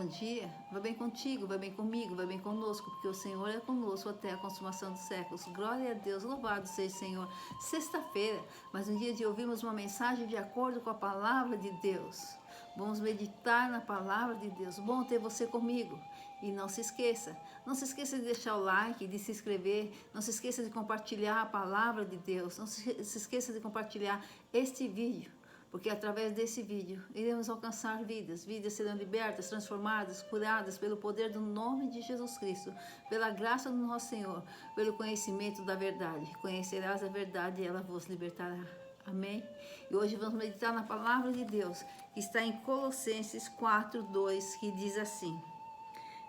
bom dia, vai bem contigo, vai bem comigo, vai bem conosco, porque o Senhor é conosco até a consumação dos séculos. Glória a Deus, louvado seja o Senhor. Sexta-feira, mas um dia de ouvirmos uma mensagem de acordo com a palavra de Deus. Vamos meditar na palavra de Deus. Bom ter você comigo. E não se esqueça de deixar o like, de se inscrever, não se esqueça de compartilhar a palavra de Deus, não se esqueça de compartilhar este vídeo. Porque através desse vídeo iremos alcançar vidas serão libertas, transformadas, curadas pelo poder do nome de Jesus Cristo, pela graça do nosso Senhor, pelo conhecimento da verdade. Conhecerás a verdade e ela vos libertará. Amém? E hoje vamos meditar na palavra de Deus, que está em Colossenses 4:2, que diz assim: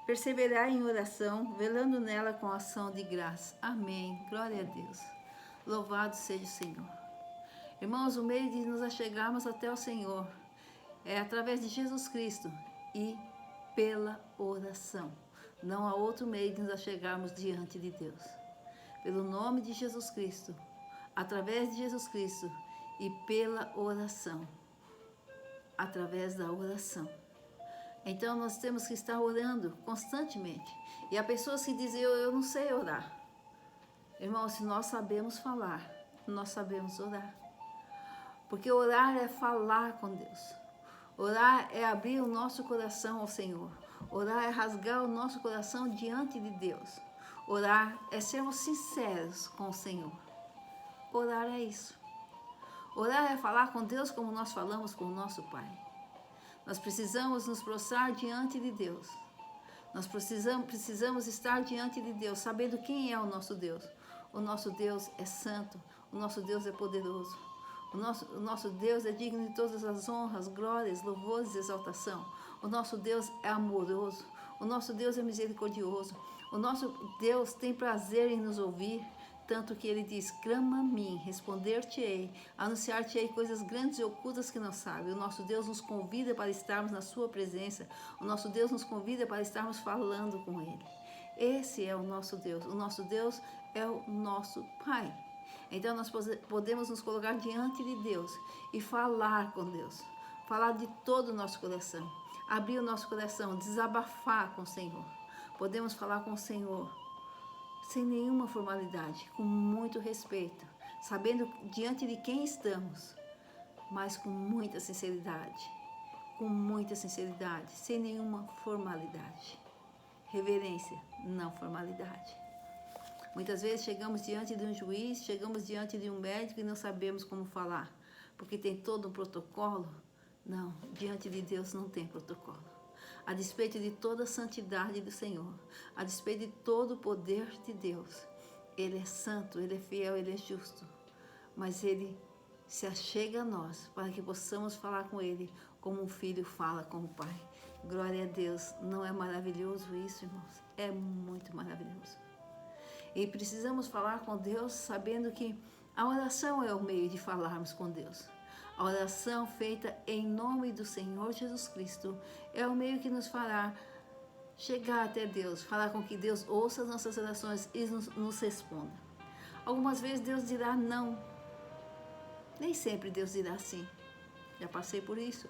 perseverar em oração, velando nela com ação de graça. Amém. Glória a Deus. Louvado seja o Senhor. Irmãos, o meio de nos achegarmos até o Senhor é através de Jesus Cristo e pela oração. Não há outro meio de nos achegarmos diante de Deus. Pelo nome de Jesus Cristo, através de Jesus Cristo e pela oração. Através da oração. Então nós temos que estar orando constantemente. E há pessoas que dizem, eu não sei orar. Irmãos, se nós sabemos falar, nós sabemos orar. Porque orar é falar com Deus. Orar é abrir o nosso coração ao Senhor. Orar é rasgar o nosso coração diante de Deus. Orar é sermos sinceros com o Senhor. Orar é isso. Orar é falar com Deus como nós falamos com o nosso Pai. Nós precisamos nos prostrar diante de Deus. Nós precisamos estar diante de Deus, sabendo quem é o nosso Deus. O nosso Deus é santo. O nosso Deus é poderoso. O nosso Deus é digno de todas as honras, glórias, louvores e exaltação. O nosso Deus é amoroso. O nosso Deus é misericordioso. O nosso Deus tem prazer em nos ouvir, tanto que Ele diz, clama a mim, responder-te-ei, anunciar-te-ei coisas grandes e ocultas que não sabe. O nosso Deus nos convida para estarmos na sua presença. O nosso Deus nos convida para estarmos falando com Ele. Esse é o nosso Deus. O nosso Deus é o nosso Pai. Então nós podemos nos colocar diante de Deus e falar com Deus. Falar de todo o nosso coração. Abrir o nosso coração, desabafar com o Senhor. Podemos falar com o Senhor sem nenhuma formalidade, com muito respeito, sabendo diante de quem estamos, mas com muita sinceridade, sem nenhuma formalidade. Reverência, não formalidade. Muitas vezes chegamos diante de um juiz, chegamos diante de um médico e não sabemos como falar, porque tem todo um protocolo. Não, diante de Deus não tem protocolo. A despeito de toda a santidade do Senhor, a despeito de todo o poder de Deus, Ele é santo, Ele é fiel, Ele é justo, mas Ele se achega a nós para que possamos falar com Ele como um filho fala com o Pai. Glória a Deus, não é maravilhoso isso, irmãos? É muito maravilhoso. E precisamos falar com Deus sabendo que a oração é o meio de falarmos com Deus. A oração feita em nome do Senhor Jesus Cristo é o meio que nos fará chegar até Deus, falar com que Deus ouça as nossas orações e nos responda. Algumas vezes Deus dirá não. Nem sempre Deus dirá sim. Já passei por isso.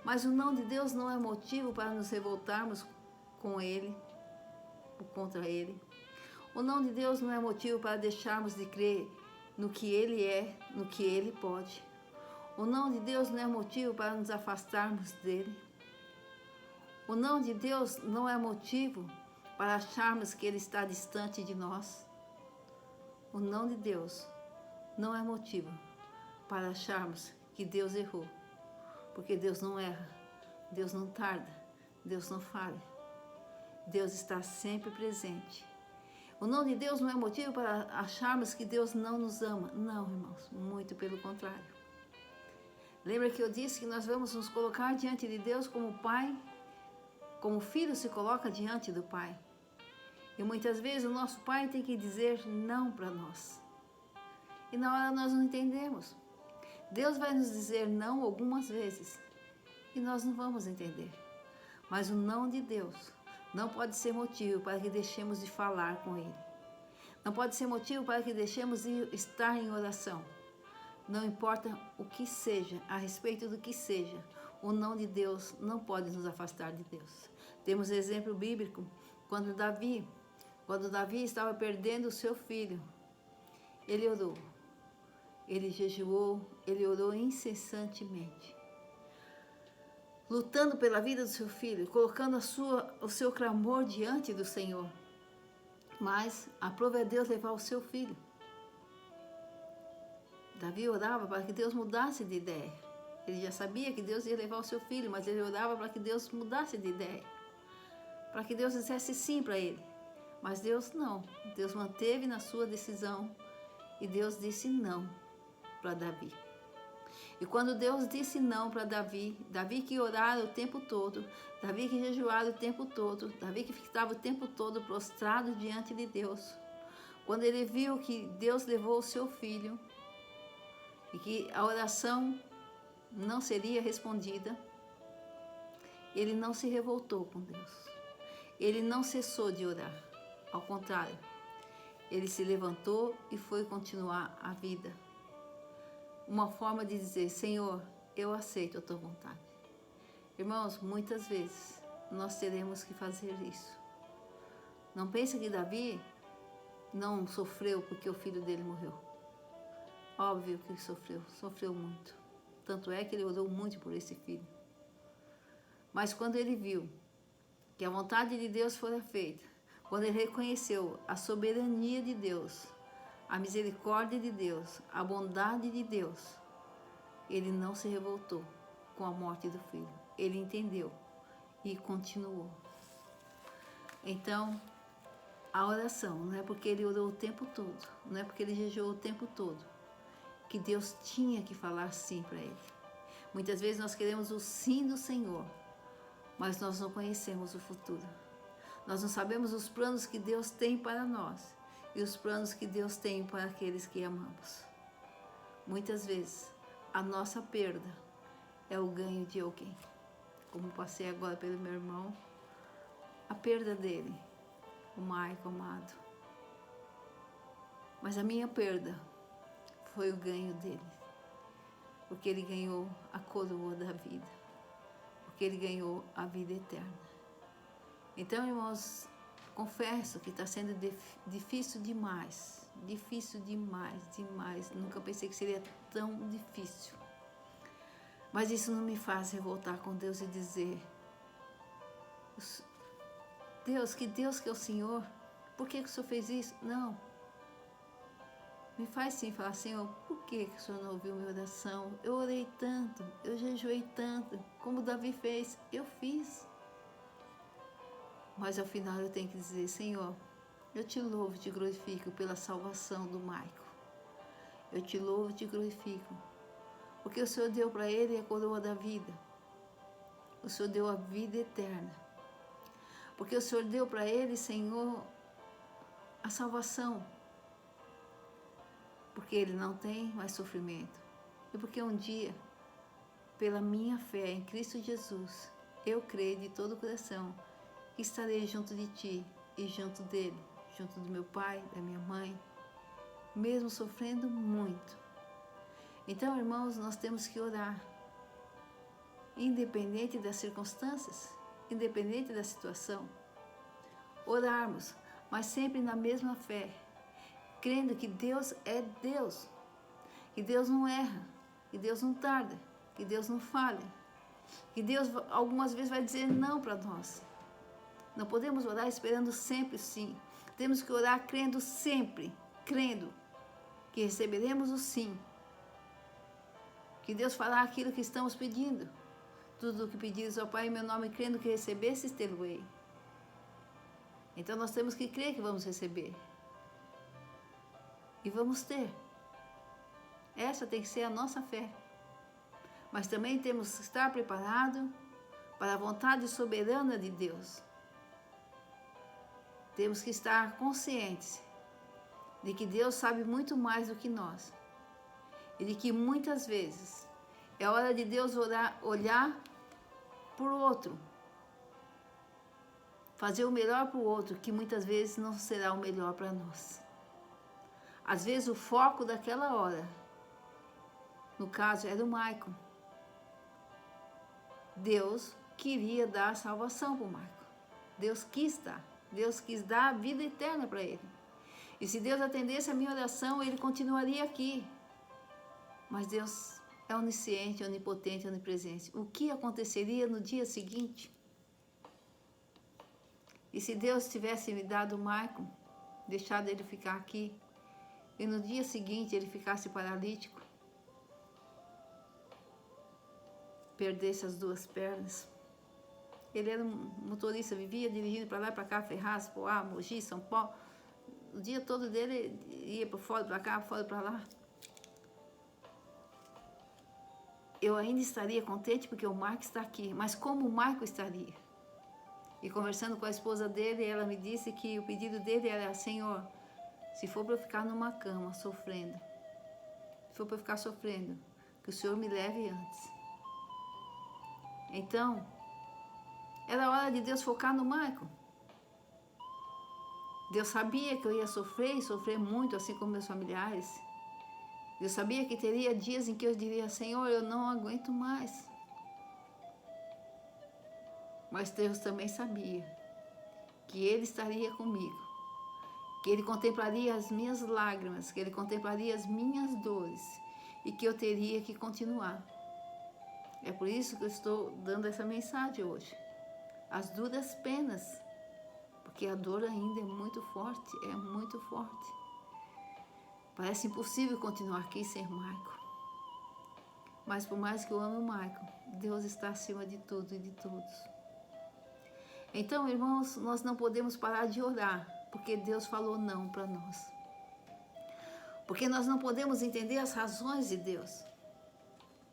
Mas o não de Deus não é motivo para nos revoltarmos com Ele ou contra Ele. O não de Deus não é motivo para deixarmos de crer no que Ele é, no que Ele pode. O não de Deus não é motivo para nos afastarmos dEle. O não de Deus não é motivo para acharmos que Ele está distante de nós. O não de Deus não é motivo para acharmos que Deus errou. Porque Deus não erra, Deus não tarda, Deus não falha. Deus está sempre presente. O não de Deus não é motivo para acharmos que Deus não nos ama. Não, irmãos, muito pelo contrário. Lembra que eu disse que nós vamos nos colocar diante de Deus como pai, como o filho se coloca diante do pai. E muitas vezes o nosso pai tem que dizer não para nós. E na hora nós não entendemos. Deus vai nos dizer não algumas vezes e nós não vamos entender. Mas o não de Deus não pode ser motivo para que deixemos de falar com Ele. Não pode ser motivo para que deixemos de estar em oração. Não importa o que seja, a respeito do que seja, O não de Deus não pode nos afastar de Deus. Temos exemplo bíblico quando Davi estava perdendo o seu filho, ele orou, ele jejuou, ele orou incessantemente, lutando pela vida do seu filho, colocando o seu clamor diante do Senhor. Mas aprove a Deus levar o seu filho. Davi orava para que Deus mudasse de ideia. Ele já sabia que Deus ia levar o seu filho, mas ele orava para que Deus mudasse de ideia, para que Deus dissesse sim para ele. Mas Deus não. Deus manteve na sua decisão e Deus disse não para Davi. E quando Deus disse não para Davi, Davi que orara o tempo todo, Davi que jejuara o tempo todo, Davi que ficava o tempo todo prostrado diante de Deus, quando ele viu que Deus levou o seu filho e que a oração não seria respondida, ele não se revoltou com Deus. Ele não cessou de orar. Ao contrário, ele se levantou e foi continuar a vida. Uma forma de dizer: Senhor, eu aceito a tua vontade. Irmãos, muitas vezes nós teremos que fazer isso. Não pense que Davi não sofreu porque o filho dele morreu. Óbvio que sofreu muito. Tanto é que ele orou muito por esse filho. Mas quando ele viu que a vontade de Deus fora feita, quando ele reconheceu a soberania de Deus, a misericórdia de Deus, a bondade de Deus, ele não se revoltou com a morte do filho. Ele entendeu e continuou. Então, a oração não é porque ele orou o tempo todo, não é porque ele jejuou o tempo todo, que Deus tinha que falar sim para ele. Muitas vezes nós queremos o sim do Senhor, mas nós não conhecemos o futuro. Nós não sabemos os planos que Deus tem para nós e os planos que Deus tem para aqueles que amamos. Muitas vezes, a nossa perda é o ganho de alguém. Como passei agora pelo meu irmão, a perda dele, o Maico amado. Mas a minha perda foi o ganho dele, porque ele ganhou a coroa da vida, porque ele ganhou a vida eterna. Então, irmãos, confesso que está sendo difícil demais, demais. Nunca pensei que seria tão difícil. Mas isso não me faz revoltar com Deus e dizer: Deus que é o Senhor, por que o Senhor fez isso? Não. Me faz sim falar: Senhor, por que o Senhor não ouviu minha oração? Eu orei tanto, eu jejuei tanto, como Davi fez, eu fiz. Mas ao final eu tenho que dizer: Senhor, eu te louvo e te glorifico pela salvação do Maico. Eu te louvo e te glorifico, porque o Senhor deu para ele a coroa da vida. O Senhor deu a vida eterna. Porque o Senhor deu para ele, Senhor, a salvação. Porque ele não tem mais sofrimento. E porque um dia, pela minha fé em Cristo Jesus, eu creio de todo o coração que estarei junto de ti e junto dele, junto do meu pai, da minha mãe, mesmo sofrendo muito. Então, irmãos, nós temos que orar, independente das circunstâncias, independente da situação. Orarmos, mas sempre na mesma fé, crendo que Deus é Deus, que Deus não erra, que Deus não tarda, que Deus não falha, que Deus algumas vezes vai dizer não para nós. Não podemos orar esperando sempre sim. Temos que orar crendo sempre, crendo que receberemos o sim. Que Deus fará aquilo que estamos pedindo. Tudo o que pedires ao Pai em meu nome, crendo que recebesses, tê-lo-ei. Então nós temos que crer que vamos receber. E vamos ter. Essa tem que ser a nossa fé. Mas também temos que estar preparados para a vontade soberana de Deus. Temos que estar conscientes de que Deus sabe muito mais do que nós. E de que muitas vezes é hora de Deus olhar para o outro. Fazer o melhor para o outro, que muitas vezes não será o melhor para nós. Às vezes o foco daquela hora, no caso, era o Maico. Deus queria dar salvação para o Marco. Deus quis dar. Deus quis dar a vida eterna para ele. E se Deus atendesse a minha oração, ele continuaria aqui. Mas Deus é onisciente, onipotente, onipresente. O que aconteceria no dia seguinte? E se Deus tivesse me dado o Marco, deixado ele ficar aqui, e no dia seguinte ele ficasse paralítico, perdesse as 2 pernas. Ele era um motorista, vivia dirigindo para lá e para cá, Ferraz, Poá, Mogi, São Paulo. O dia todo dele ia para fora, para cá, fora, para lá. Eu ainda estaria contente porque o Marco está aqui, mas como o Marco estaria? E conversando com a esposa dele, ela me disse que o pedido dele era: Senhor, se for para eu ficar numa cama sofrendo, se for para eu ficar sofrendo, que o Senhor me leve antes. Então, era hora de Deus focar no Marco. Deus sabia que eu ia sofrer e sofrer muito, assim como meus familiares. Deus sabia que teria dias em que eu diria: Senhor, eu não aguento mais. Mas Deus também sabia que Ele estaria comigo, que Ele contemplaria as minhas lágrimas, que Ele contemplaria as minhas dores e que eu teria que continuar. É por isso que eu estou dando essa mensagem hoje. As duras penas, porque a dor ainda é muito forte, Parece impossível continuar aqui sem Marco. Mas por mais que eu ame o Marco, Deus está acima de tudo e de todos. Então, irmãos, nós não podemos parar de orar, porque Deus falou não para nós. Porque nós não podemos entender as razões de Deus.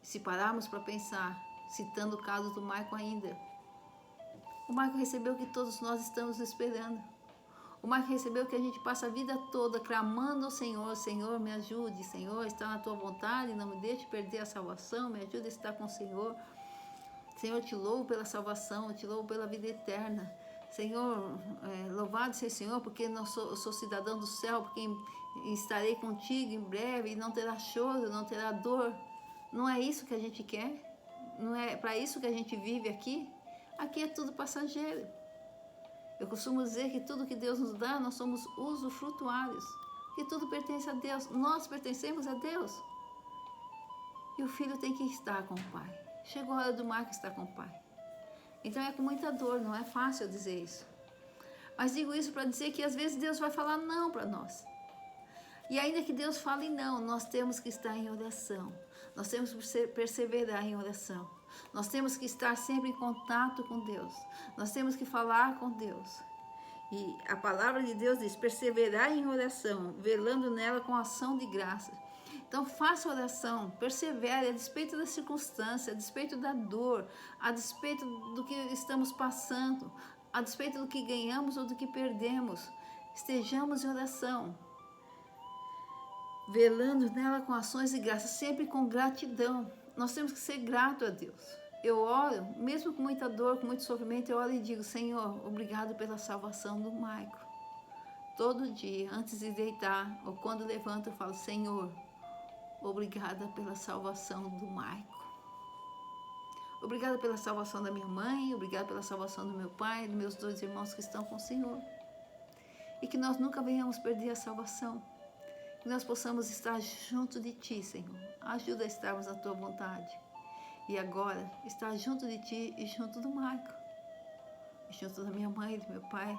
Se pararmos para pensar, citando o caso do Marco ainda, o Marco recebeu o que todos nós estamos esperando. O Marco recebeu que a gente passa a vida toda clamando ao Senhor: Senhor, me ajude, Senhor, está na tua vontade, não me deixe perder a salvação, me ajude a estar com o Senhor. Senhor, te louvo pela salvação, te louvo pela vida eterna. Senhor, louvado seja o Senhor, porque eu sou cidadão do céu, porque estarei contigo em breve e não terá choro, não terá dor. Não é isso que a gente quer? Não é para isso que a gente vive aqui? Aqui é tudo passageiro. Eu costumo dizer que tudo que Deus nos dá, nós somos usufrutuários, que tudo pertence a Deus, nós pertencemos a Deus. E o filho tem que estar com o pai. Chegou a hora do Marco estar com o pai. Então é com muita dor, não é fácil dizer isso. Mas digo isso para dizer que às vezes Deus vai falar não para nós. E ainda que Deus fale não, nós temos que estar em oração. Nós temos que perseverar em oração. Nós temos que estar sempre em contato com Deus. Nós temos que falar com Deus. E a palavra de Deus diz: perseverar em oração, velando nela com ação de graça. Então faça oração, persevere a despeito da circunstância, a despeito da dor, a despeito do que estamos passando, a despeito do que ganhamos ou do que perdemos. Estejamos em oração, velando nela com ações de graça, sempre com gratidão. Nós temos que ser gratos a Deus. Eu oro, mesmo com muita dor, com muito sofrimento, eu oro e digo: Senhor, obrigado pela salvação do Marco. Todo dia, antes de deitar ou quando levanto, eu falo: Senhor, obrigada pela salvação do Marco. Obrigada pela salvação da minha mãe, obrigada pela salvação do meu pai, dos meus 2 irmãos que estão com o Senhor. E que nós nunca venhamos perder a salvação. Que nós possamos estar junto de Ti, Senhor. Ajuda a estarmos na Tua vontade. E agora, estar junto de Ti e junto do Marco. E junto da minha mãe, do meu pai,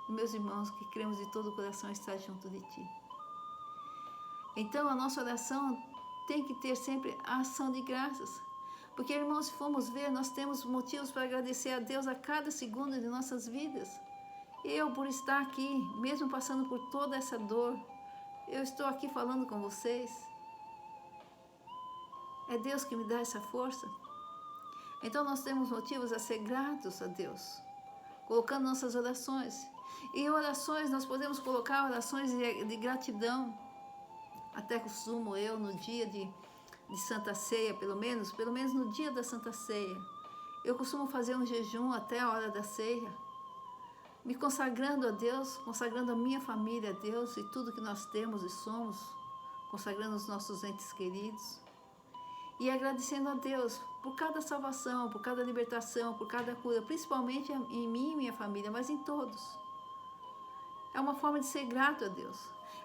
dos meus irmãos, que cremos de todo o coração estar junto de Ti. Então, a nossa oração tem que ter sempre a ação de graças. Porque, irmãos, se formos ver, nós temos motivos para agradecer a Deus a cada segundo de nossas vidas. Eu, por estar aqui, mesmo passando por toda essa dor, eu estou aqui falando com vocês. É Deus que me dá essa força. Então nós temos motivos a ser gratos a Deus, colocando nossas orações. E em orações nós podemos colocar orações de gratidão. Até costumo eu, no dia de Santa Ceia, pelo menos no dia da Santa Ceia, eu costumo fazer um jejum até a hora da ceia, me consagrando a Deus, consagrando a minha família a Deus e tudo que nós temos e somos, consagrando os nossos entes queridos. e agradecendo a Deus por cada salvação, por cada libertação, por cada cura, principalmente em mim e minha família, mas em todos. É uma forma de ser grato a Deus.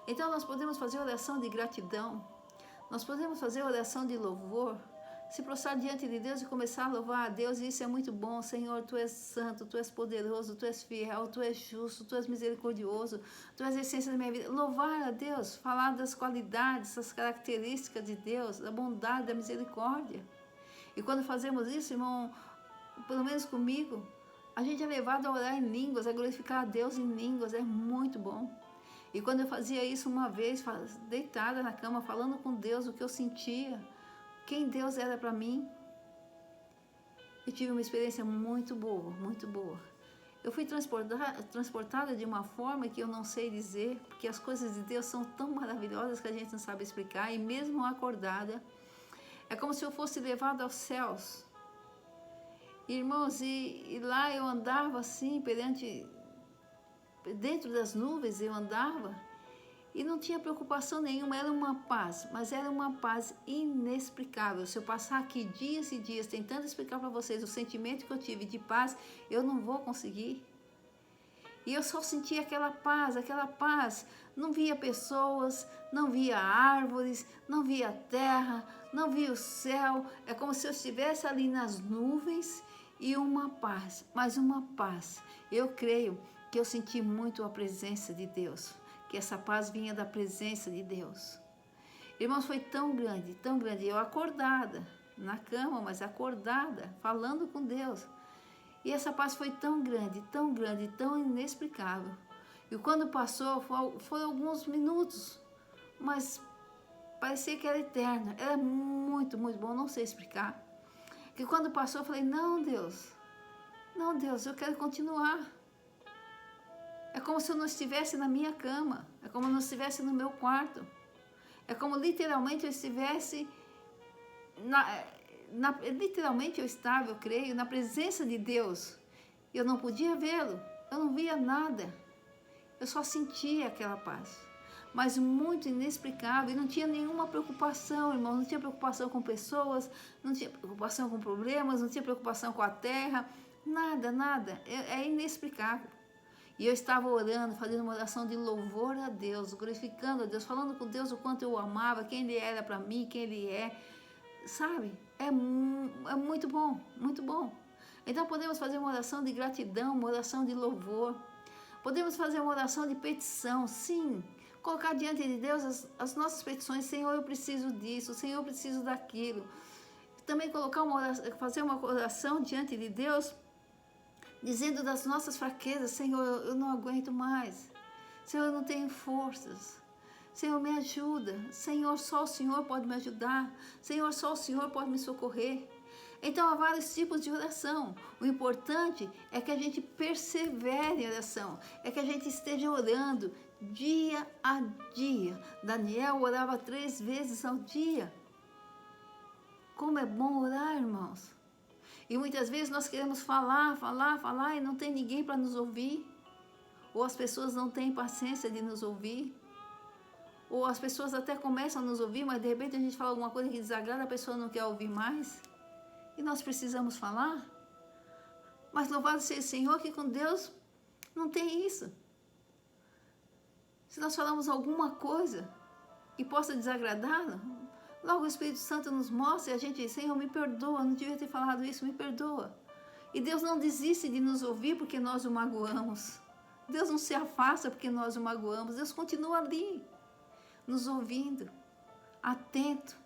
Então nós podemos fazer oração de gratidão, nós podemos fazer oração de louvor, se prostrar diante de Deus e começar a louvar a Deus, e isso é muito bom. Senhor, Tu és santo, Tu és poderoso, Tu és fiel, Tu és justo, Tu és misericordioso, Tu és a essência da minha vida. Louvar a Deus, falar das qualidades, das características de Deus, da bondade, da misericórdia. E quando fazemos isso, irmão, pelo menos comigo, a gente é levado a orar em línguas, a glorificar a Deus em línguas, é muito bom. E quando eu fazia isso uma vez, deitada na cama, falando com Deus o que eu sentia, quem Deus era para mim, eu tive uma experiência muito boa, muito boa. Eu fui transportada de uma forma que eu não sei dizer, porque as coisas de Deus são tão maravilhosas que a gente não sabe explicar, e mesmo acordada, é como se eu fosse levada aos céus. Irmãos, e lá eu andava assim, dentro das nuvens eu andava, e não tinha preocupação nenhuma, era uma paz, mas era uma paz inexplicável. Se eu passar aqui dias e dias tentando explicar para vocês o sentimento que eu tive de paz, eu não vou conseguir. E eu só sentia aquela paz, aquela paz. Não via pessoas, não via árvores, não via terra, não via o céu. É como se eu estivesse ali nas nuvens e uma paz, mas uma paz. Eu creio que eu senti muito a presença de Deus, que essa paz vinha da presença de Deus. Irmãos, foi tão grande, eu acordada, na cama, mas acordada, falando com Deus. E essa paz foi tão grande, tão inexplicável. E quando passou, foram alguns minutos, mas parecia que era eterno, era muito, muito bom, não sei explicar. Que quando passou, eu falei, não, Deus, eu quero continuar. É como se eu não estivesse na minha cama, é como se eu não estivesse no meu quarto, é como literalmente eu estivesse, literalmente eu estava, eu creio, na presença de Deus. Eu não podia vê-lo, eu não via nada, eu só sentia aquela paz, mas muito inexplicável, e não tinha nenhuma preocupação, irmão, não tinha preocupação com pessoas, não tinha preocupação com problemas, não tinha preocupação com a terra, nada, é inexplicável. E eu estava orando, fazendo uma oração de louvor a Deus, glorificando a Deus, falando com Deus o quanto eu amava, quem Ele era para mim, quem Ele é. Sabe? É muito bom, muito bom. Então podemos fazer uma oração de gratidão, uma oração de louvor. Podemos fazer uma oração de petição, sim. Colocar diante de Deus as nossas petições. Senhor, eu preciso disso. Senhor, eu preciso daquilo. Também fazer uma oração diante de Deus, dizendo das nossas fraquezas, Senhor, eu não aguento mais, Senhor, eu não tenho forças, Senhor, me ajuda, Senhor, só o Senhor pode me ajudar, Senhor, só o Senhor pode me socorrer. Então há vários tipos de oração. O importante é que a gente persevere em oração, é que a gente esteja orando dia a dia. Daniel orava 3 vezes ao dia. Como é bom orar, irmãos. E muitas vezes nós queremos falar e não tem ninguém para nos ouvir. Ou as pessoas não têm paciência de nos ouvir. Ou as pessoas até começam a nos ouvir, mas de repente a gente fala alguma coisa que desagrada, a pessoa não quer ouvir mais. E nós precisamos falar. Mas louvado seja o Senhor que com Deus não tem isso. Se nós falamos alguma coisa que possa desagradá-lo, logo o Espírito Santo nos mostra e a gente diz, Senhor, me perdoa, não devia ter falado isso, me perdoa. E Deus não desiste de nos ouvir porque nós o magoamos. Deus não se afasta porque nós o magoamos. Deus continua ali, nos ouvindo, atento.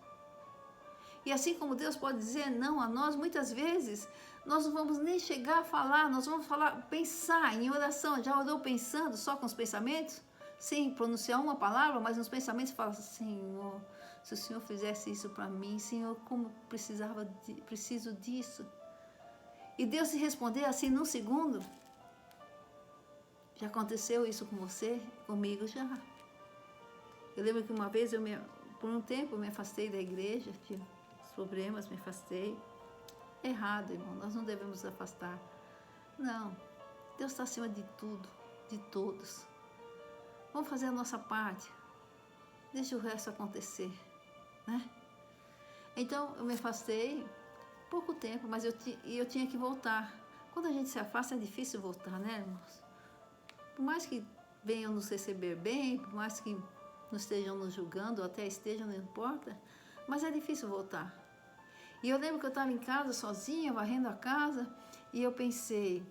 E assim como Deus pode dizer não a nós, muitas vezes nós não vamos nem chegar a falar, nós vamos pensar em oração. Já orou pensando só com os pensamentos? Sem pronunciar uma palavra, mas nos pensamentos fala, Senhor, se o Senhor fizesse isso para mim, Senhor, como preciso disso. E Deus se responder assim num segundo. Já aconteceu isso com você? Comigo já. Eu lembro que uma vez, por um tempo, me afastei da igreja, tive problemas, me afastei. Errado, irmão, nós não devemos nos afastar. Não, Deus está acima de tudo, de todos. Vamos fazer a nossa parte. Deixa o resto acontecer, né? Então eu me afastei pouco tempo, mas eu tinha que voltar. Quando a gente se afasta é difícil voltar, né, irmãos? Por mais que venham nos receber bem, por mais que não estejam nos julgando, ou até estejam, não importa, mas é difícil voltar. E eu lembro que eu estava em casa sozinha, varrendo a casa, e eu pensei,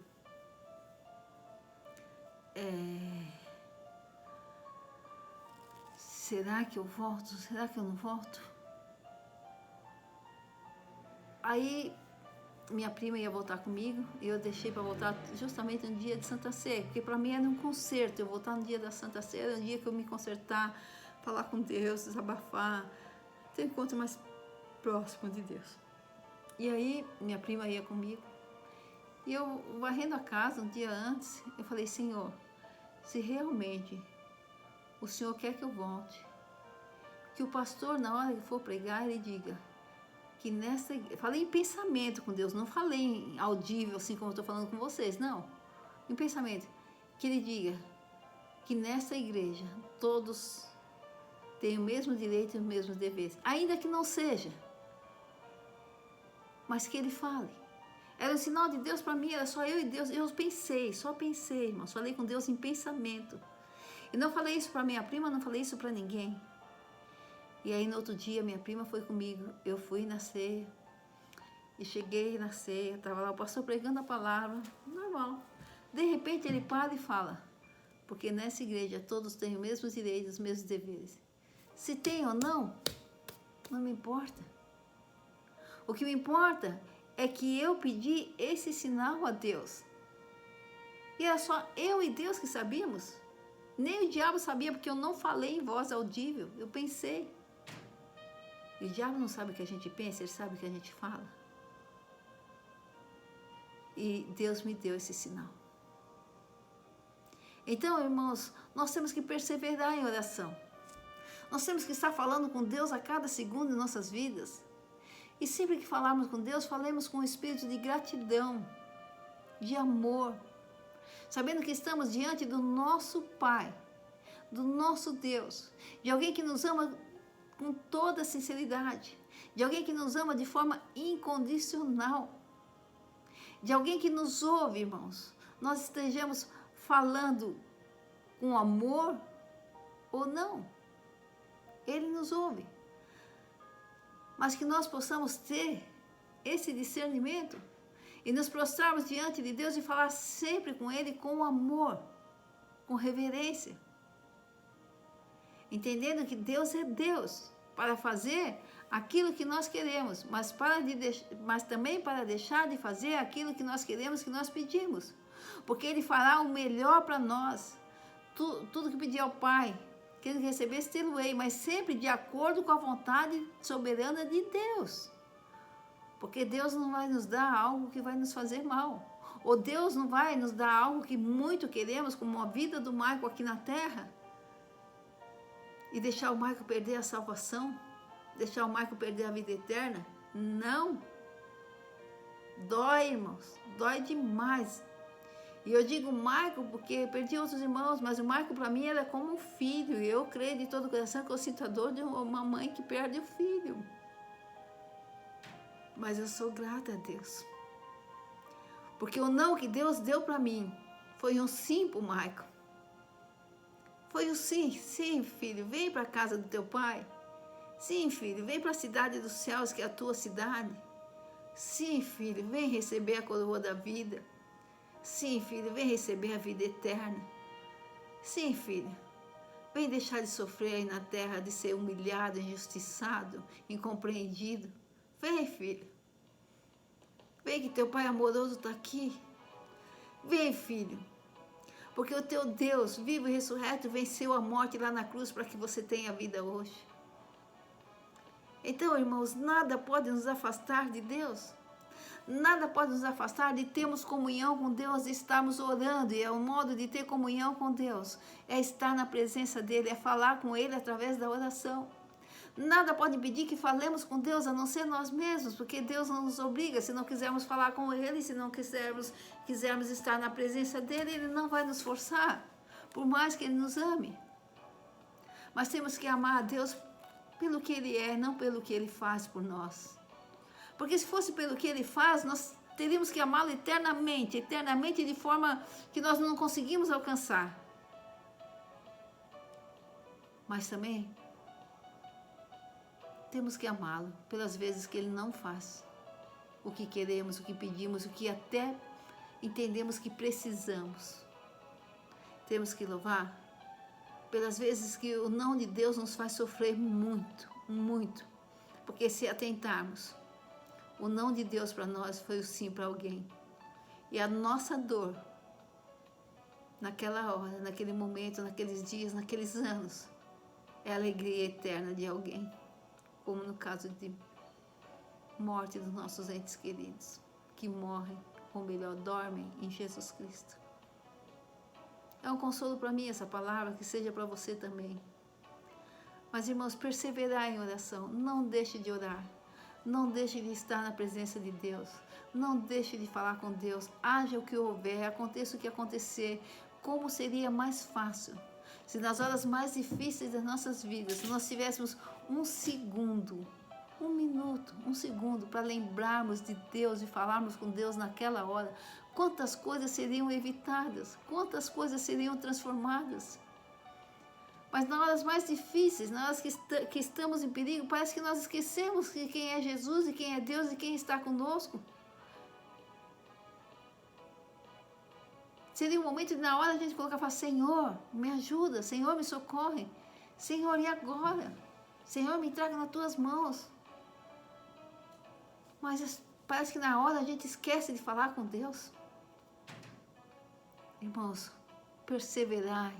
será que eu volto? Será que eu não volto? Aí minha prima ia voltar comigo e eu deixei para voltar justamente no dia de Santa Ceia, porque para mim era um concerto, eu voltar no dia da Santa Ceia, era um dia que eu me consertar, falar com Deus, desabafar, ter um encontro mais próximo de Deus. E aí minha prima ia comigo e eu varrendo a casa um dia antes, eu falei, Senhor, se realmente o Senhor quer que eu volte, que o pastor na hora que for pregar, ele diga que nessa... Falei em pensamento com Deus, não falei em audível, assim como eu estou falando com vocês, não. Em pensamento, que ele diga que nessa igreja todos têm o mesmo direito e os mesmos deveres, ainda que não seja, mas que ele fale. Era um sinal de Deus para mim, era só eu e Deus. Eu pensei, só pensei, irmão, falei com Deus em pensamento. E não falei isso para minha prima, não falei isso para ninguém. E aí no outro dia minha prima foi comigo, eu fui na ceia, e cheguei na ceia, estava lá o pastor pregando a palavra, normal. De repente ele para e fala, porque nessa igreja todos têm os mesmos direitos, os mesmos deveres. Se tem ou não, não me importa. O que me importa é que eu pedi esse sinal a Deus. E era só eu e Deus que sabíamos. Nem o diabo sabia, porque eu não falei em voz audível, eu pensei. E o diabo não sabe o que a gente pensa, ele sabe o que a gente fala. E Deus me deu esse sinal. Então, irmãos, nós temos que perseverar em oração. Nós temos que estar falando com Deus a cada segundo em nossas vidas. E sempre que falarmos com Deus, falemos com um espírito de gratidão, de amor, sabendo que estamos diante do nosso Pai, do nosso Deus, de alguém que nos ama com toda a sinceridade, de alguém que nos ama de forma incondicional, de alguém que nos ouve, irmãos. Nós estejamos falando com amor ou não, Ele nos ouve. Mas que nós possamos ter esse discernimento e nos prostrarmos diante de Deus e falar sempre com Ele com amor, com reverência, entendendo que Deus é Deus para fazer aquilo que nós queremos, mas também para deixar de fazer aquilo que nós queremos, que nós pedimos, porque Ele fará o melhor para nós. Tudo que pedir ao Pai, que Ele recebesse, tê-lo-ei, mas sempre de acordo com a vontade soberana de Deus, porque Deus não vai nos dar algo que vai nos fazer mal, ou Deus não vai nos dar algo que muito queremos, como a vida do Michael aqui na terra, e deixar o Michael perder a salvação, deixar o Michael perder a vida eterna. Não. Dói, irmãos, dói demais. E eu digo Michael porque perdi outros irmãos, mas o Michael para mim era como um filho, e eu creio de todo o coração que eu sinto a dor de uma mãe que perde o filho. Mas eu sou grata a Deus, porque o não que Deus deu para mim foi um sim para o Michael. Foi o sim, sim, filho, vem para a casa do teu pai. Sim, filho, vem para a cidade dos céus, que é a tua cidade. Sim, filho, vem receber a coroa da vida. Sim, filho, vem receber a vida eterna. Sim, filho, vem deixar de sofrer aí na terra, de ser humilhado, injustiçado, incompreendido. Vem, filho. Vem que teu pai amoroso está aqui. Vem, filho. Porque o teu Deus, vivo e ressurreto, venceu a morte lá na cruz para que você tenha vida hoje. Então, irmãos, nada pode nos afastar de Deus. Nada pode nos afastar de termos comunhão com Deus, de estarmos orando. E é o modo de ter comunhão com Deus, é estar na presença dEle, é falar com Ele através da oração. Nada pode impedir que falemos com Deus, a não ser nós mesmos, porque Deus não nos obriga. Se não quisermos falar com Ele, se não quisermos estar na presença dEle, Ele não vai nos forçar, por mais que Ele nos ame. Mas temos que amar a Deus pelo que Ele é, não pelo que Ele faz por nós. Porque se fosse pelo que Ele faz, nós teríamos que amá-lo eternamente, eternamente de forma que nós não conseguimos alcançar. Mas também temos que amá-lo pelas vezes que Ele não faz o que queremos, o que pedimos, o que até entendemos que precisamos. Temos que louvar pelas vezes que o não de Deus nos faz sofrer muito, muito. Porque se atentarmos, o não de Deus para nós foi o sim para alguém. E a nossa dor, naquela hora, naquele momento, naqueles dias, naqueles anos, é a alegria eterna de alguém. Como no caso de morte dos nossos entes queridos, que morrem, ou melhor, dormem em Jesus Cristo. É um consolo para mim essa palavra, que seja para você também. Mas, irmãos, perseverar em oração. Não deixe de orar. Não deixe de estar na presença de Deus. Não deixe de falar com Deus. Haja o que houver, aconteça o que acontecer. Como seria mais fácil se nas horas mais difíceis das nossas vidas nós tivéssemos um segundo, um minuto, um segundo para lembrarmos de Deus e falarmos com Deus naquela hora. Quantas coisas seriam evitadas, quantas coisas seriam transformadas. Mas nas horas mais difíceis, nas horas que estamos em perigo, parece que nós esquecemos de quem é Jesus e quem é Deus e quem está conosco. Seria um momento de na hora a gente colocar e falar: Senhor, me ajuda, Senhor, me socorre, Senhor, e agora? Senhor, me traga nas tuas mãos. Mas parece que na hora a gente esquece de falar com Deus. Irmãos, perseverai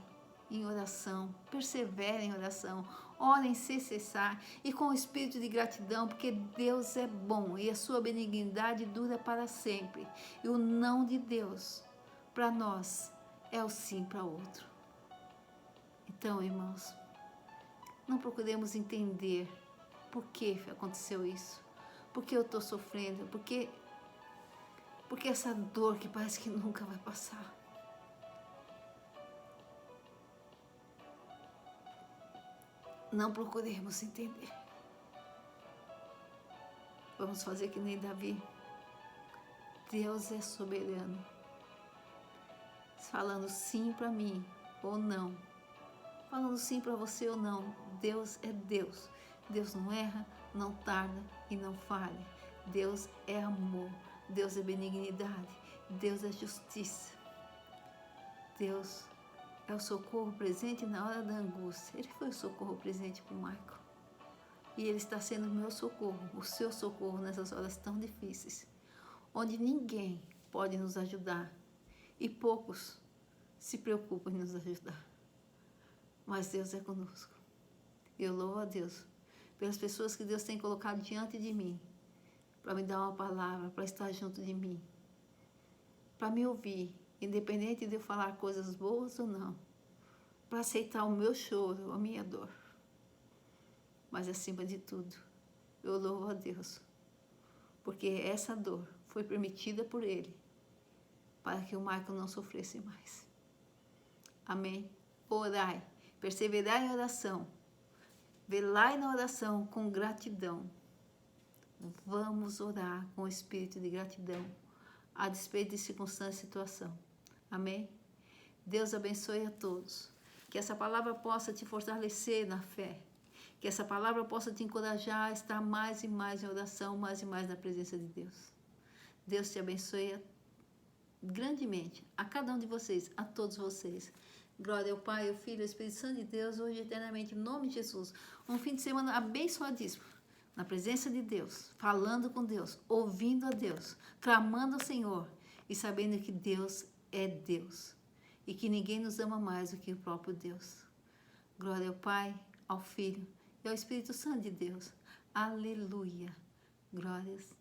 em oração, perseverem em oração, orem sem cessar e com espírito de gratidão, porque Deus é bom e a sua benignidade dura para sempre. E o não de Deus para nós é o sim para outro. Então, irmãos, não procuremos entender por que aconteceu isso, por que eu estou sofrendo, porque essa dor que parece que nunca vai passar. Não procuremos entender. Vamos fazer que nem Davi. Deus é soberano. Falando sim para mim ou não. Falando sim para você ou não. Deus é Deus. Deus não erra, não tarda e não falha. Deus é amor. Deus é benignidade. Deus é justiça. Deus é o socorro presente na hora da angústia. Ele foi o socorro presente para o Michael. E Ele está sendo o meu socorro, o seu socorro nessas horas tão difíceis, onde ninguém pode nos ajudar e poucos se preocupam em nos ajudar. Mas Deus é conosco. Eu louvo a Deus pelas pessoas que Deus tem colocado diante de mim, para me dar uma palavra, para estar junto de mim, para me ouvir, independente de eu falar coisas boas ou não, para aceitar o meu choro, a minha dor. Mas acima de tudo, eu louvo a Deus, porque essa dor foi permitida por Ele, para que o Michael não sofresse mais. Amém? Orai, perseverai em oração, velai na oração com gratidão. Vamos orar com espírito de gratidão, a despeito de circunstância e situação. Amém? Deus abençoe a todos. Que essa palavra possa te fortalecer na fé. Que essa palavra possa te encorajar a estar mais e mais em oração, mais e mais na presença de Deus. Deus te abençoe grandemente, a cada um de vocês, a todos vocês. Glória ao Pai, ao Filho e ao Espírito Santo de Deus, hoje e eternamente, em nome de Jesus. Um fim de semana abençoadíssimo, na presença de Deus, falando com Deus, ouvindo a Deus, clamando ao Senhor e sabendo que Deus é Deus e que ninguém nos ama mais do que o próprio Deus. Glória ao Pai, ao Filho e ao Espírito Santo de Deus. Aleluia. Glórias